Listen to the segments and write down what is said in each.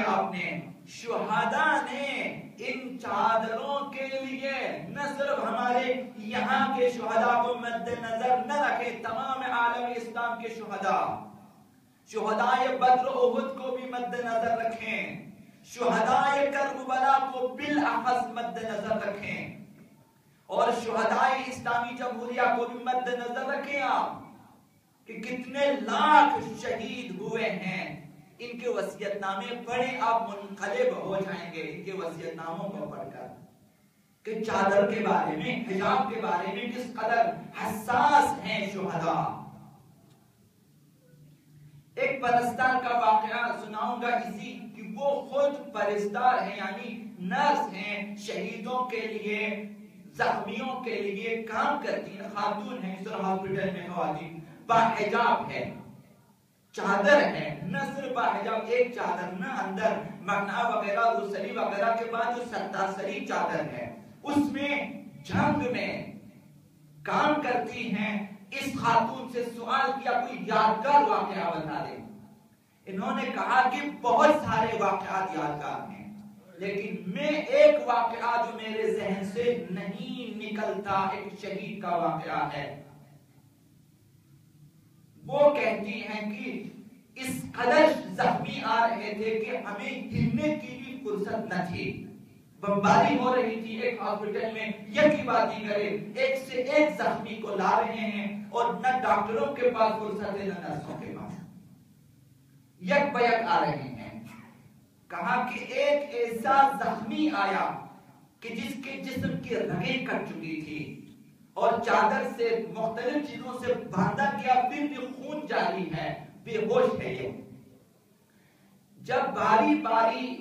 آپ نے شہداء نے ان چادروں کے لیے نہ صرف ہمارے یہاں کے شہداء کو مد نظر نہ رکھے، تمام عالم اسلام کے شہداء بدر و احد کو بھی مد نظر رکھیں، شہداء کربلا کو بالاخص مد نظر رکھیں، اور شہداء اسلامی جمہوریہ کو بھی مد نظر رکھیں آپ کہ کتنے لاکھ شہید ہوئے ہیں۔ ان کے وصیت نامے پڑھیں، آپ منقلب ہو جائیں گے ان کے وصیت ناموں کو پڑھ کر کہ چادر کے بارے میں، حجاب کے بارے میں کس قدر حساس ہیں شہداء۔ ایک پرستار کا واقعہ سناؤں گا اسی کہ وہ خود پرستار ہیں، یعنی نرس ہیں، شہیدوں کے لیے، زخمیوں کے لیے کام کرتی ہیں، خاتون ہیں، اس طرح ہاسپٹل میں خواتین، باحجاب ہے، چادر ہے، نہ صرف باحجاب ایک چادر، نہ اندر مقنعہ وغیرہ رسلی وغیرہ کے بعد جو سرتاسری چادر ہے اس میں جنگ میں کام کرتی ہیں۔ اس خاتون سے سوال کیا کوئی یادگار واقعہ بتا دیں، انہوں نے کہا کہ بہت سارے واقعات یادگار ہیں، لیکن میں ایک واقعہ جو میرے ذہن سے نہیں نکلتا، ایک شہید کا واقعہ ہے۔ وہ کہتی ہیں کہ اس قدر زخمی آ رہے تھے کہ ہمیں ہلنے کی بھی فرصت نہ تھی، بمباری ہو رہی تھی ایک ہاسپٹل میں، یکی بات ہی کرے ایک سے ایک زخمی کو لا رہے ہیں، اور نہ ڈاکٹروں کے پاس فرصت ہے نہ نرسوں کے پاس، یک بیک آ رہے ہیں۔ کہا کہ ایک ایسا زخمی آیا کہ جس کے جسم کی رگیں کٹ چکی تھی اور چادر سے مختلف چیزوں سے باندھا گیا، پھر بھی خون جاری ہے، بے ہوش ہے یہ۔ جب باری باری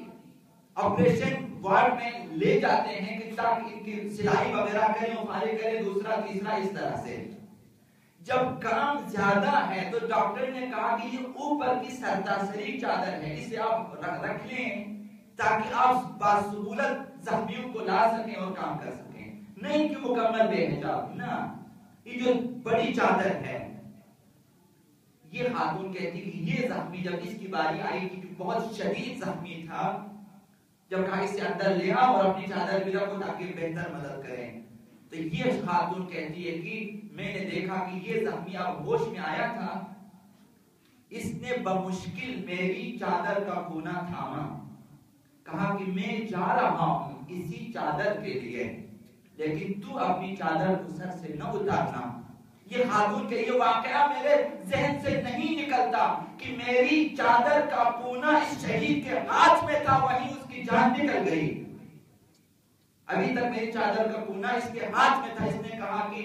آپریشن وارڈ میں لے جاتے ہیں کہ تاکہ ان کی سلائی وغیرہ کریں، فارغ کریں، دوسرا تیسرا اس طرح سے، جب کام زیادہ ہے تو ڈاکٹر نے کہا کہ یہ اوپر کی سرتاسری چادر ہے، اسے آپ رکھ لیں تاکہ آپ باسہولت زخمیوں کو لا سکیں اور کام کر سکیں، نہیں کہ مکمل بے حجاب، نہ، یہ جو بڑی چادر ہے۔ یہ خاتون کہتی کہ یہ زخمی جب اس کی باری آئی کہ بہت شدید زخمی تھا، جب کہا اسے اندر لیا اور اپنی چادر بھی رکھو تاکہ بہتر مدد کریں، تو یہ خاتون کہتی ہے کہ میں نے دیکھا کہ یہ زخمی اب ہوش میں آیا تھا، اس نے بمشکل میری چادر کا کونا تھاما، کہا کہ میں جا رہا ہوں اسی چادر کے لیے، لیکن تو اپنی چادر کو سر سے نہ اتارنا۔ یہ خاتون کے یہ واقعہ میرے ذہن سے نہیں نکلتا کہ میری چادر کا کونا اس شہید کے ہاتھ میں تھا، وہیں اس کی جان نکل گئی، ابھی تک میری چادر کا کونا اس کے ہاتھ میں تھا۔ اس نے کہا کہ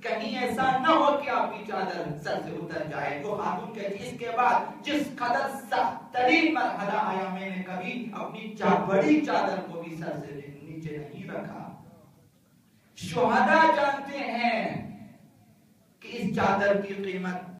کہیں ایسا نہ ہو کہ آپ کی چادر سر سے اتر جائے۔ وہ خاتون کہتی اس کے بعد جس قدر سخت ترین مرحلہ آیا، میں نے کبھی اپنی بڑی چادر کو بھی سر سے نیچے نہیں رکھا۔ شہداء جانتے ہیں کہ اس چادر کی قیمت